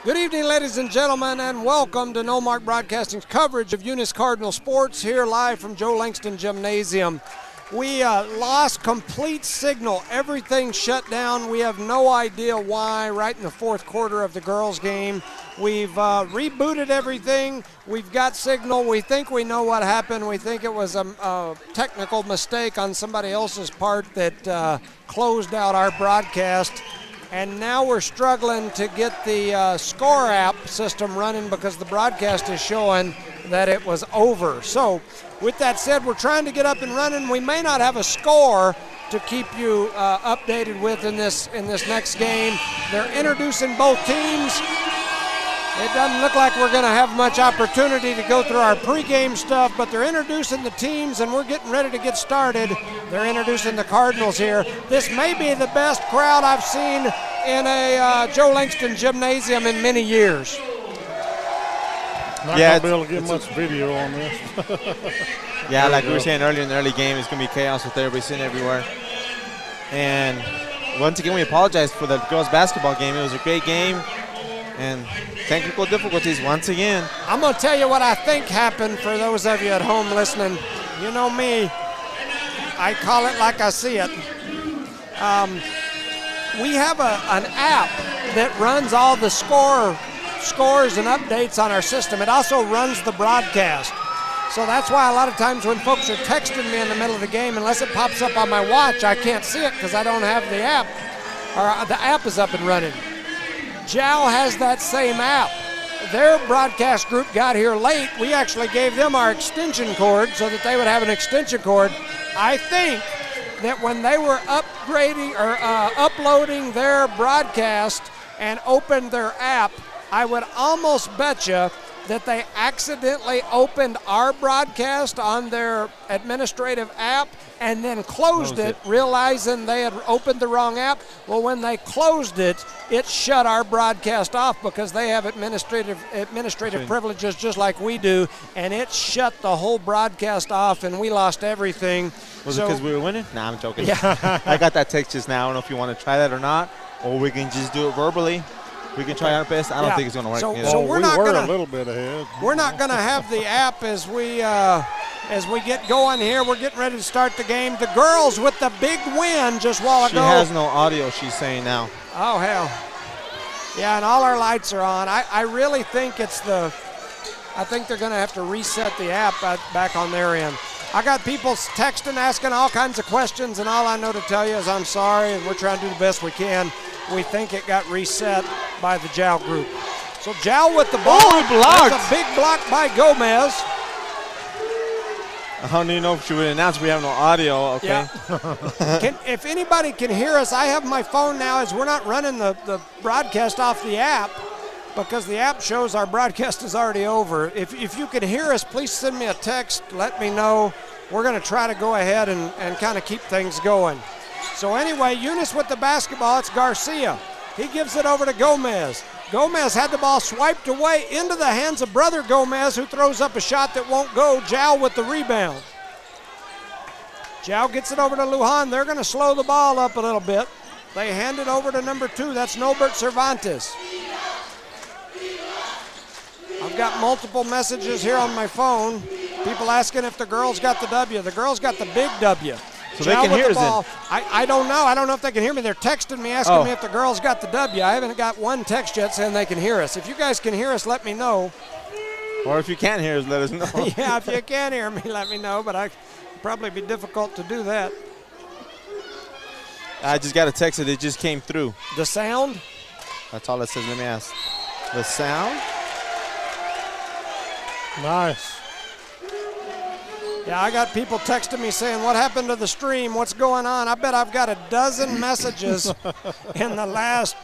Good evening, ladies and gentlemen, and welcome to No Mark Broadcasting's coverage of Eunice Cardinal Sports here live from Joe Langston Gymnasium. We lost complete signal. Everything shut down. We have no idea why right in the fourth quarter of the girls' game. We've rebooted everything. We've got signal. We think we know what happened. We think it was a technical mistake on somebody else's part that closed out our broadcast. And now we're struggling to get the score app system running because the broadcast is showing that it was over. So with that said, we're trying to get up and running. We may not have a score to keep you updated with in this next game. They're introducing both teams. It doesn't look like we're going to have much opportunity to go through our pregame stuff, but they're introducing the teams, and we're getting ready to get started. They're introducing the Cardinals here. This may be the best crowd I've seen in a Joe Langston Gymnasium in many years. Not going to be able to get much video on this. Yeah, like we were saying earlier in the early game, it's going to be chaos with everybody sitting everywhere. And once again, we apologize for the girls' basketball game. It was a great game. And technical difficulties once again. I'm going to tell you what I think happened for those of you at home listening. You know me, I call it like I see it. We have an app that runs all the scores and updates on our system. It also runs the broadcast. So that's why a lot of times when folks are texting me in the middle of the game, unless it pops up on my watch, I can't see it because I don't have the app, or the app is up and running. Jal has that same app. Their broadcast group got here late. We actually gave them our extension cord so that they would have an extension cord. I think that when they were upgrading or uploading their broadcast and opened their app, I would almost bet you that they accidentally opened our broadcast on their administrative app and then closed it, realizing they had opened the wrong app. Well, when they closed it, it shut our broadcast off because they have administrative privileges just like we do, and it shut the whole broadcast off, and we lost everything. Was it because we were winning? Nah, I'm joking. Yeah. I got that text just now. I don't know if you want to try that or not, or we can just do it verbally. We can try our best. I don't think it's going to work. So we're not going to. A little bit ahead. We're not going to have the app as we get going here. We're getting ready to start the game. The girls with the big win just while ago. She has no audio, she's saying now. Oh, hell. Yeah, and all our lights are on. I really think it's I think they're going to have to reset the app back on their end. I got people texting, asking all kinds of questions, and all I know to tell you is I'm sorry, and we're trying to do the best we can. We think it got reset by the Jal group. So Jal with the ball. Oh, blocked. That's a big block by Gomez. I don't even know if she would announce we have no audio. Okay. Yeah. If anybody can hear us, I have my phone now as we're not running the broadcast off the app because the app shows our broadcast is already over. If you can hear us, please send me a text. Let me know. We're going to try to go ahead and kind of keep things going. So anyway, Eunice with the basketball. It's Garcia. He gives it over to Gomez. Gomez had the ball swiped away into the hands of brother Gomez, who throws up a shot that won't go. Jal with the rebound. Jal gets it over to Lujan. They're going to slow the ball up a little bit. They hand it over to number 2. That's Nobert Cervantes. I've got multiple messages here on my phone. People asking if the girls got the W. The girls got the big W. So they can hear us then. I don't know. I don't know if they can hear me. They're texting me asking me if the girls got the W. I haven't got one text yet saying they can hear us. If you guys can hear us, let me know. Or if you can't hear us, let us know. Yeah, if you can hear me, let me know. But it'd probably be difficult to do that. I just got a text that it just came through. The sound? That's all it says. Let me ask. The sound? Nice. Yeah, I got people texting me saying, what happened to the stream? What's going on? I bet I've got a dozen messages in the last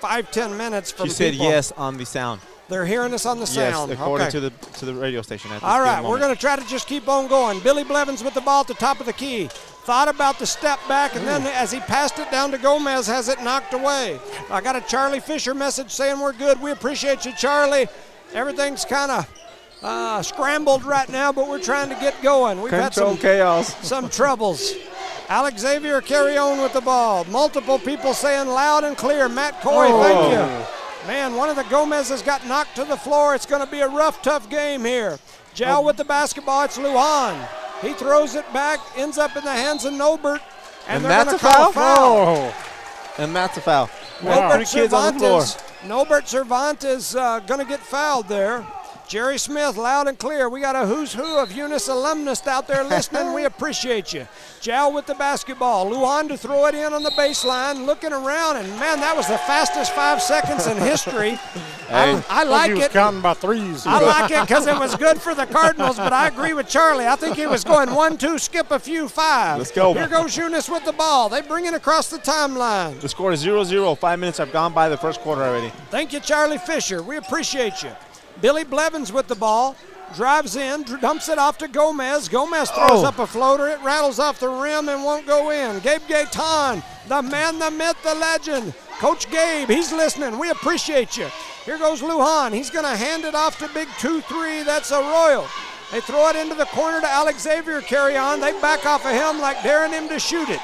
5-10 minutes from people. She said yes on the sound. They're hearing us on the sound. Yes, according to the radio station. All right, we're going to try to just keep on going. Billy Blevins with the ball at the top of the key. Thought about the step back, and then as he passed it down to Gomez, has it knocked away. I got a Charlie Fisher message saying we're good. We appreciate you, Charlie. Everything's kind of scrambled right now, but we're trying to get going. We've had some chaos, some troubles. Alex Xavier carry on with the ball. Multiple people saying loud and clear. Matt Coy, thank you. Man, one of the Gomez's got knocked to the floor. It's going to be a rough, tough game here. Jal with the basketball. It's Lujan. He throws it back, ends up in the hands of Nobert, and they're going to call a foul. And that's a foul. Wow. Nobert Cervantes going to get fouled there. Jerry Smith, loud and clear. We got a who's who of Eunice alumnus out there listening. We appreciate you. Jal with the basketball. Lujan to throw it in on the baseline, looking around, and man, that was the fastest 5 seconds in history. I like he was it. Counting by threes. I like it because it was good for the Cardinals, but I agree with Charlie. I think he was going 1-2, skip a few, 5. Let's go. Here goes Eunice with the ball. They bring it across the timeline. The score is 0-0. 5 minutes have gone by the first quarter already. Thank you, Charlie Fisher. We appreciate you. Billy Blevins with the ball, drives in, dumps it off to Gomez. Gomez throws up a floater. It rattles off the rim and won't go in. Gabe Gaetan, the man, the myth, the legend. Coach Gabe, he's listening. We appreciate you. Here goes Lujan. He's going to hand it off to Big 2-3. That's Arroyo. They throw it into the corner to Alex Xavier. Carry on. They back off of him like daring him to shoot it.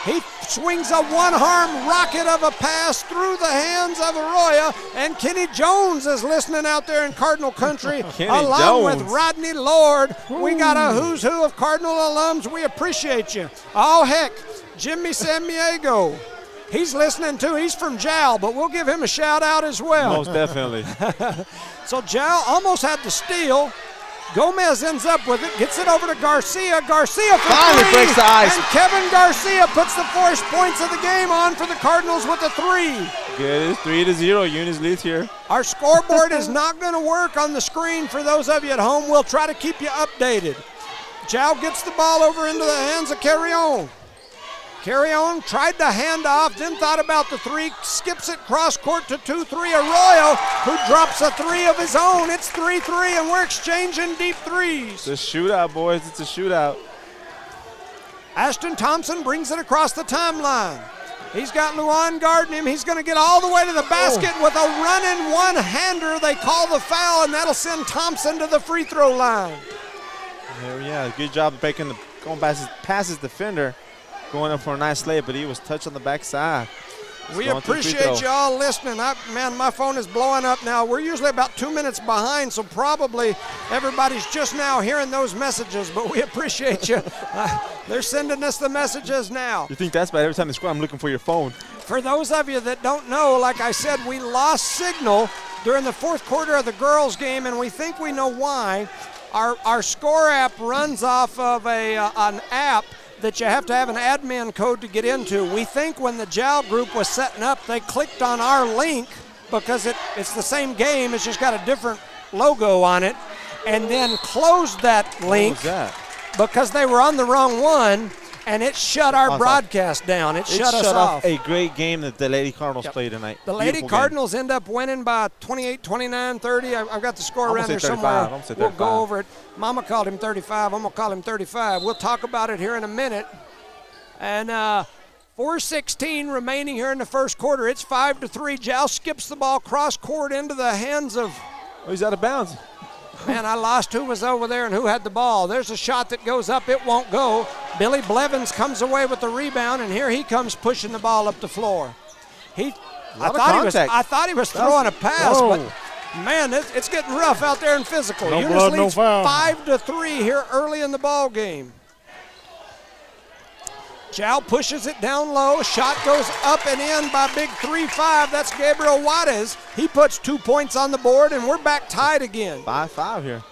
He swings a one-arm rocket of a pass through the hands of Arroyo, and Kenny Jones is listening out there in Cardinal country along with Rodney Lord. We got a who's who of Cardinal alums. We appreciate you. Oh, heck, Jimmy Samiego. He's listening too. He's from Jal, but we'll give him a shout-out as well. Most definitely. So Jal almost had to steal. Gomez ends up with it, gets it over to Garcia. Garcia for finally three, breaks the ice. And Kevin Garcia puts the first points of the game on for the Cardinals with a 3. Good, it's 3-0. Eunice leads here. Our scoreboard is not going to work on the screen for those of you at home. We'll try to keep you updated. Jal gets the ball over into the hands of Carrion. Carrion tried to hand off, then thought about the 3, skips it cross court to 2-3. Arroyo, who drops a 3 of his own. It's 3-3, and we're exchanging deep threes. It's a shootout, boys. It's a shootout. Ashton Thompson brings it across the timeline. He's got Lujan guarding him. He's going to get all the way to the basket with a running one-hander. They call the foul, and that'll send Thompson to the free throw line. Yeah, good job of going past his defender. Going up for a nice lay, but he was touched on the backside. We appreciate you all listening. Man, my phone is blowing up now. We're usually about 2 minutes behind, so probably everybody's just now hearing those messages, but we appreciate you. They're sending us the messages now. You think that's bad? Every time they score, I'm looking for your phone. For those of you that don't know, like I said, we lost signal during the fourth quarter of the girls' game, and we think we know why. Our score app runs off of an app that you have to have an admin code to get into. We think when the Jal group was setting up, they clicked on our link because it's the same game, it's just got a different logo on it, and then closed that link because they were on the wrong one, and it shut our broadcast down. It shut us off. A great game that the Lady Cardinals played tonight. The Lady Cardinals end up winning by 28, 29, 30. I've got the score around there somewhere. We'll go over it. Mama called him 35. I'm going to call him 35. We'll talk about it here in a minute. And 4:16 remaining here in the first quarter. It's 5-3. Jal skips the ball cross court into the hands of. Oh, he's out of bounds. Man, I lost who was over there and who had the ball. There's a shot that goes up. It won't go. Billy Blevins comes away with the rebound, and here he comes pushing the ball up the floor. I thought he was throwing a pass, but man, it's getting rough out there and physical. No Eunice blood, leads no foul. 5-3 here early in the ball game. Jal pushes it down low. Shot goes up and in by big 3-5. That's Gabriel Juarez. He puts 2 points on the board, and we're back tied again. 5-5 here.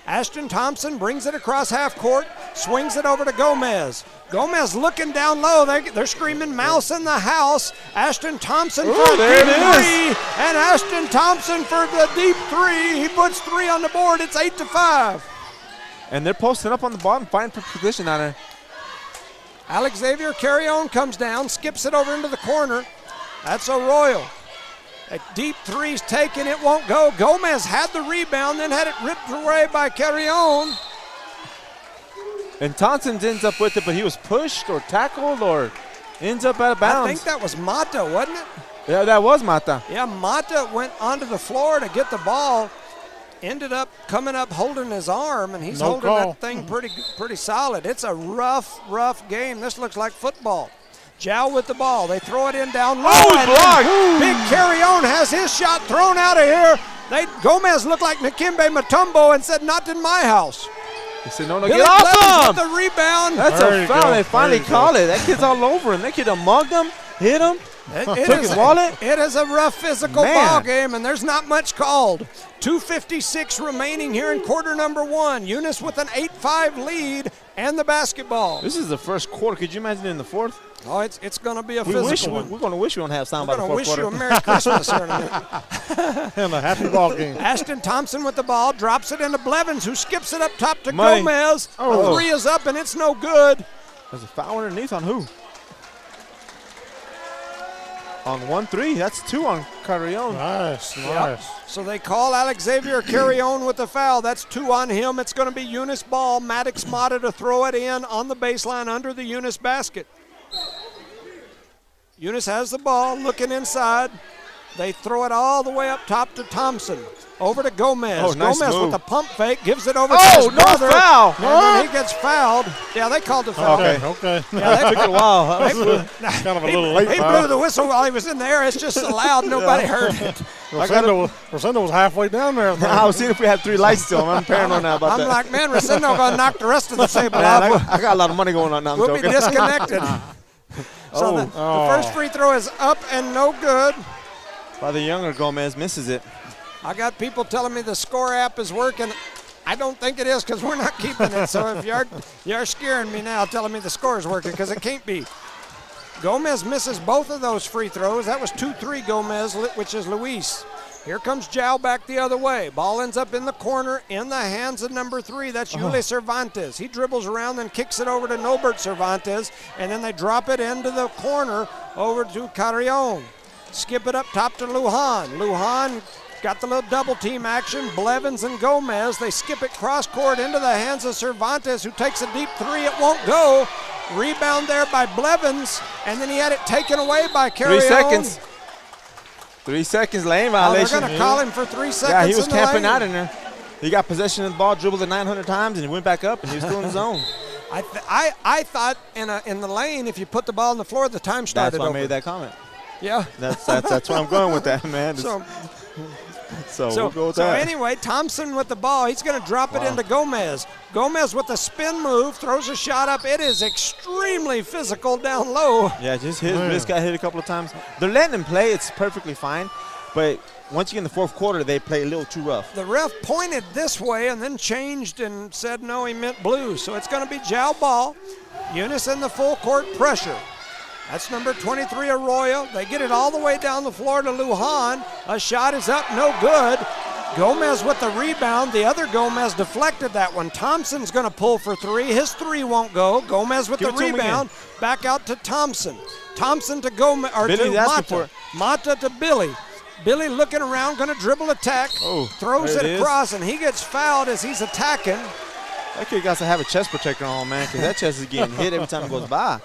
Ashton Thompson brings it across half court, swings it over to Gomez. Gomez looking down low. They're screaming mouse in the house. Ashton Thompson for a deep 3. And Ashton Thompson for the deep 3. He puts 3 on the board. It's 8-5. And they're posting up on the bottom, fighting for position on her. Alex Xavier Carrion comes down, skips it over into the corner. That's Arroyo. A deep 3's taken, it won't go. Gomez had the rebound, then had it ripped away by Carrion. And Thompson ends up with it, but he was pushed or tackled or ends up out of bounds. I think that was Mata, wasn't it? Yeah, that was Mata. Yeah, Mata went onto the floor to get the ball. Ended up coming up holding his arm, and he's holding that thing pretty solid. It's a rough game. This looks like football. Jal with the ball. They throw it in down low. Oh, and blocked. Big Carrion has his shot thrown out of here. Gomez looked like Nakimbe Mutombo and said, "Not in my house." He said, "No, Billy get off Blevins him." with the rebound. That's There a you foul. go. They finally There you called it. That kid's all over him. That kid done mugged him, hit him. Took his wallet. It is a rough physical Man. ball game, and there's not much called. 2:56 remaining here in quarter number 1. Eunice with an 8-5 lead and the basketball. This is the first quarter. Could you imagine in the fourth? Oh, it's going to be a We're physical one. going to wish we don't have sound by We're the going to fourth wish quarter. you a Merry Christmas here in a minute. And a happy ball game. Ashton Thompson with the ball, drops it into Blevins, who skips it up top to Money. Gomez. Oh. The 3 is up, and it's no good. There's a foul underneath on who? On 1-3. That's 2 on Carrion. Nice, Yep. nice. So they call Alexavier Carrion with the foul. That's 2 on him. It's going to be Eunice ball. Maddox Mata to throw it in on the baseline under the Eunice basket. Eunice has the ball, looking inside. They throw it all the way up top to Thompson. Over to Gomez. Oh, nice Gomez move. with the pump fake, gives it over to Oh, his no brother. foul. And then he gets fouled. Yeah, they called the foul. Okay. Yeah, Took it a while. Huh? Kind of a little late he foul. blew the whistle while he was in the air. It's just so loud, nobody heard it. Rosendo was halfway down there. I was seeing if we had 3 lights still. I'm paranoid now about I'm that. like, man, Rosendo going to knock the rest of the table Man, off. I got a lot of money going on now. I'm We'll be joking. disconnected. So the first free throw is up and no good. By the younger Gomez misses it. I got people telling me the score app is working. I don't think it is because we're not keeping it. So if you're scaring me now, telling me the score is working because it can't be. Gomez misses both of those free throws. That was 2-3 Gomez, which is Luis. Here comes Jal back the other way. Ball ends up in the corner in the hands of number 3. That's Yule Cervantes. He dribbles around and kicks it over to Nobert Cervantes, and then they drop it into the corner over to Carrion. Skip it up top to Lujan. Lujan got the little double team action. Blevins and Gomez. They skip it cross court into the hands of Cervantes, who takes a deep 3. It won't go. Rebound there by Blevins, and then he had it taken away by Carrion. 3 seconds. 3 seconds lane violation. They're going to call him for 3 seconds. Yeah, he was in the camping lane. out in there. He got possession of the ball, dribbled it 900 times, and he went back up, and he was still in the zone. I thought in the lane, if you put the ball on the floor, the time started That's why I over. made that comment. Yeah. That's where I'm going with that, man. So we'll go with that. Anyway, Thompson with the ball. He's going to drop it into Gomez. Gomez with the spin move, throws a shot up. It is extremely physical down low. Yeah, just his wrist got hit a couple of times. They're letting him play. It's perfectly fine. But once you get in the fourth quarter, they play a little too rough. The ref pointed this way and then changed and said no, he meant blue. So it's going to be Jal ball. Eunice in the full court pressure. That's number 23, Arroyo. They get it all the way down the floor to Lujan. A shot is up, no good. Gomez with the rebound. The other Gomez deflected that one. Thompson's going to pull for 3. His 3 won't go. Gomez with the rebound. Back out to Thompson. Thompson to Gomez, or Billy's to asking Mata. Mata to Billy. Billy looking around, going to dribble attack. Throws there it it is. across, and he gets fouled as he's attacking. That kid got to have a chest protector on, man, because that chest is getting hit every time it goes by.